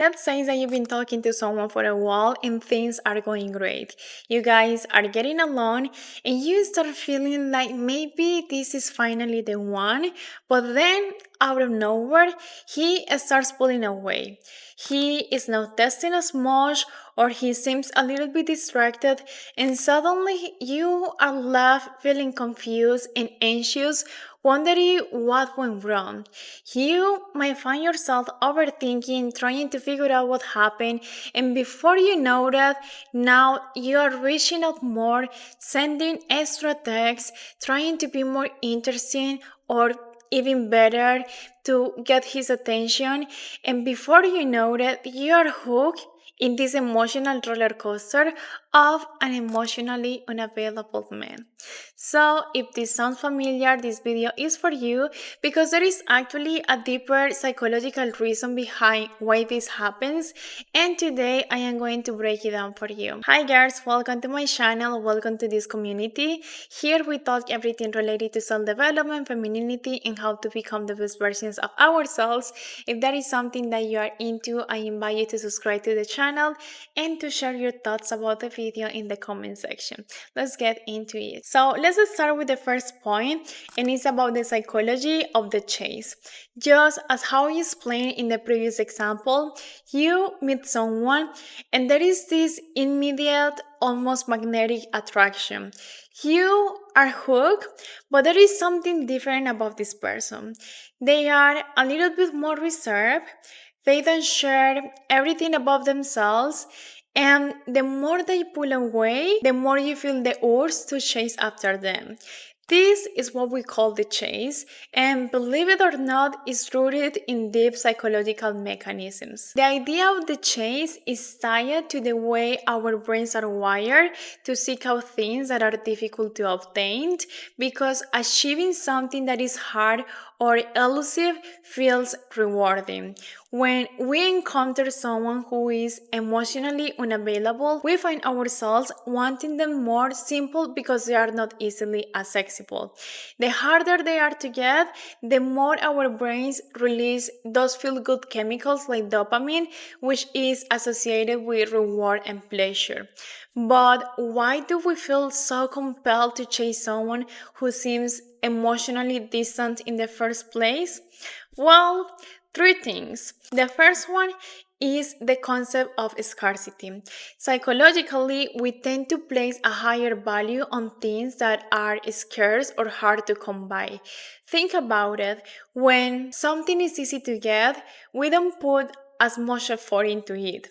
Let's say that you've been talking to someone for a while and things are going great. You guys are getting along and you start feeling like maybe this is finally the one, but then out of nowhere, he starts pulling away. He is not testing as much or he seems a little bit distracted, and suddenly you are left feeling confused and anxious, wondering what went wrong. You might find yourself overthinking, trying to figure out what happened, and before you know that, now you are reaching out more, sending extra texts, trying to be more interesting or even better to get his attention, and before you know that, you are hooked in this emotional roller coaster of an emotionally unavailable man. So, if this sounds familiar, this video is for you because there is actually a deeper psychological reason behind why this happens, and today I am going to break it down for you. Hi girls, welcome to my channel, welcome to this community. Here we talk everything related to self-development, femininity, and how to become the best versions of ourselves. If that is something that you are into, I invite you to subscribe to the channel and to share your thoughts about the video in the comment section. Let's get into it. So let's start with the first point, and it's about the psychology of the chase. Just as how you explained in the previous example, you meet someone and there is this immediate, almost magnetic attraction. You are hooked, but there is something different about this person. They are a little bit more reserved, they don't share everything about themselves, and the more they pull away, the more you feel the urge to chase after them. This is what we call the chase, and believe it or not, is rooted in deep psychological mechanisms. The idea of the chase is tied to the way our brains are wired to seek out things that are difficult to obtain, because achieving something that is hard or elusive feels rewarding. When we encounter someone who is emotionally unavailable, we find ourselves wanting them more simple because they are not easily accessible. The harder they are to get, the more our brains release those feel-good chemicals like dopamine, which is associated with reward and pleasure. But why do we feel so compelled to chase someone who seems emotionally distant in the first place? Well, three things. The first one is the concept of scarcity. Psychologically, we tend to place a higher value on things that are scarce or hard to come by. Think about it. When something is easy to get, we don't put as much effort into it.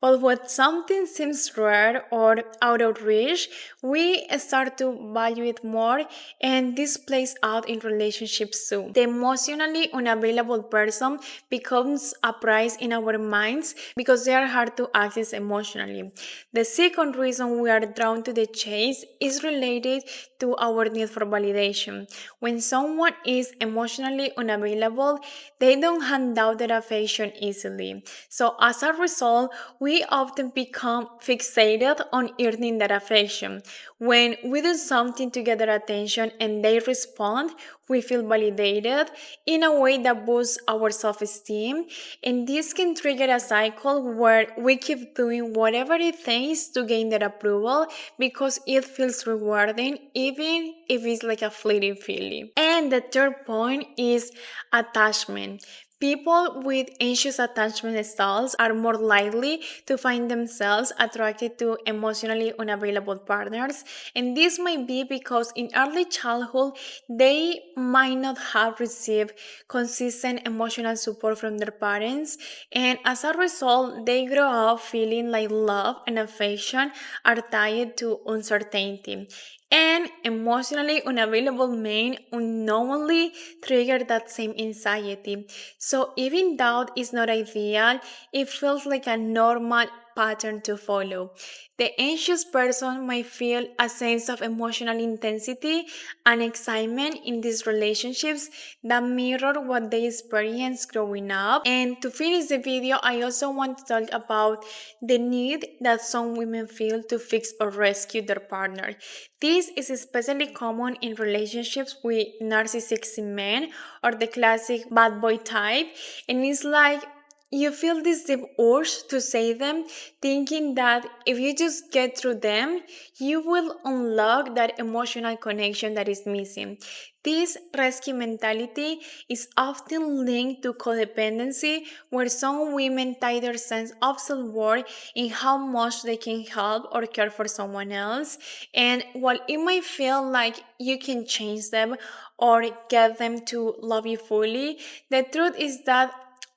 But when something seems rare or out of reach, we start to value it more, and this plays out in relationships too. The emotionally unavailable person becomes a prize in our minds because they are hard to access emotionally. The second reason we are drawn to the chase is related to our need for validation. When someone is emotionally unavailable, they don't hand out their affection easily. So as a result, we often become fixated on earning that affection. When we do something to get their attention and they respond, we feel validated in a way that boosts our self-esteem, and this can trigger a cycle where we keep doing whatever it takes to gain their approval because it feels rewarding, even if it's like a fleeting feeling. And the third point is attachment. People with anxious attachment styles are more likely to find themselves attracted to emotionally unavailable partners, and this might be because in early childhood they might not have received consistent emotional support from their parents, and as a result, they grow up feeling like love and affection are tied to uncertainty. And emotionally unavailable men unknowingly trigger that same anxiety. So even doubt is not ideal, it feels like a normal pattern to follow. The anxious person might feel a sense of emotional intensity and excitement in these relationships that mirror what they experienced growing up. And to finish the video, I also want to talk about the need that some women feel to fix or rescue their partner. This is especially common in relationships with narcissistic men or the classic bad boy type, and it's like you feel this deep urge to say them, thinking that if you just get through them, you will unlock that emotional connection that is missing. This rescue mentality is often linked to codependency, where some women tie their sense of self worth in how much they can help or care for someone else. And while it might feel like you can change them or get them to love you fully, the truth is that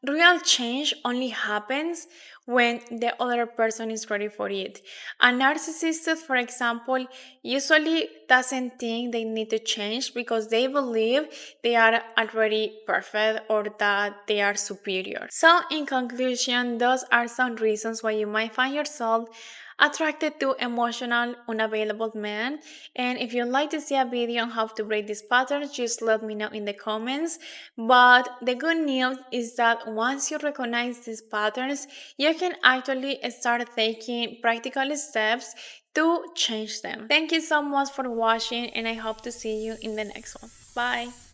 real change only happens when the other person is ready for it. A narcissist, for example, usually doesn't think they need to change because they believe they are already perfect or that they are superior. So, in conclusion, those are some reasons why you might find yourself attracted to emotional, unavailable men. And if you'd like to see a video on how to break these patterns, just let me know in the comments. But the good news is that once you recognize these patterns, you can actually start taking practical steps to change them. Thank you so much for watching, and I hope to see you in the next one. Bye.